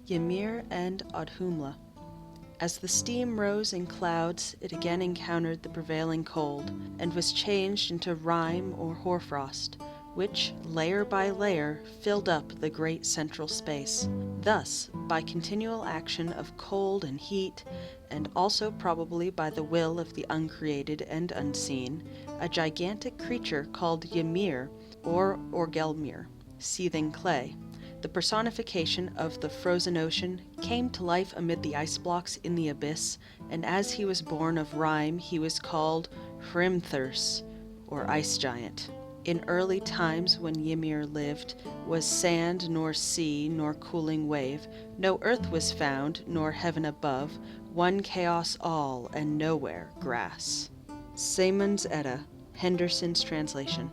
Ymir and Audhumla. As the steam rose in clouds, it again encountered the prevailing cold, and was changed into rime or hoarfrost, which, layer by layer, filled up the great central space. Thus, by continual action of cold and heat, and also probably by the will of the uncreated and unseen, a gigantic creature called Ymir, or Orgelmir, seething clay, the personification of the frozen ocean, came to life amid the ice blocks in the abyss, and as he was born of rime, he was called hrim-thurs, or ice giant. In early times when Ymir lived, was sand nor sea nor cooling wave, no earth was found, nor heaven above, one chaos all, and nowhere grass. Saemund's Edda, Henderson's translation.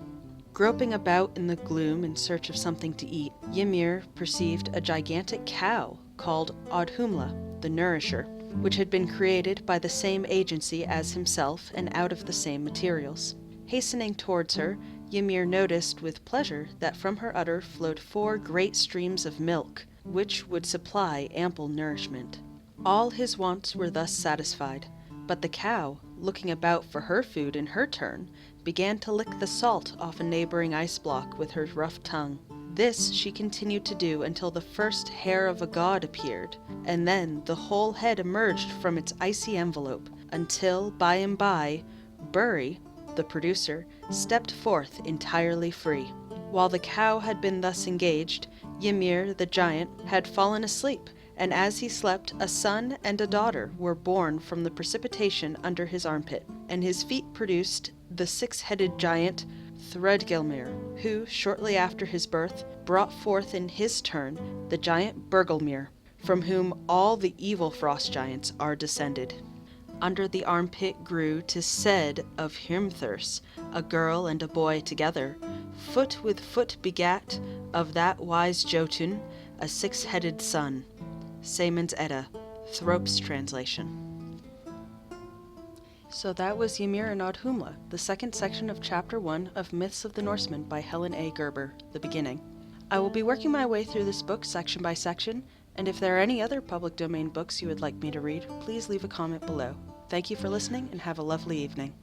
Groping about in the gloom in search of something to eat, Ymir perceived a gigantic cow called Audhumla, the nourisher, which had been created by the same agency as himself and out of the same materials. Hastening towards her, Ymir noticed with pleasure that from her udder flowed 4 great streams of milk, which would supply ample nourishment. All his wants were thus satisfied, but the cow, looking about for her food in her turn, began to lick the salt off a neighboring ice block with her rough tongue. This she continued to do until the first hair of a god appeared, and then the whole head emerged from its icy envelope, until, by and by, Buri, the producer, stepped forth entirely free. While the cow had been thus engaged, Ymir, the giant, had fallen asleep, and as he slept, a son and a daughter were born from the precipitation under his armpit, and his feet produced the 6-headed giant Thredgelmir, who, shortly after his birth, brought forth in his turn the giant Bergelmir, from whom all the evil frost giants are descended. Under the armpit grew, 'tis said, of hrim-thurs, a girl and a boy together. Foot with foot begat of that wise Jotun a 6-headed son. Saemund's Edda, Thrope's translation. So that was Ymir and Audhumla, the second section of Chapter 1 of Myths of the Norsemen by Helene A. Guerber, the beginning. I will be working my way through this book section by section, and if there are any other public domain books you would like me to read, please leave a comment below. Thank you for listening and have a lovely evening.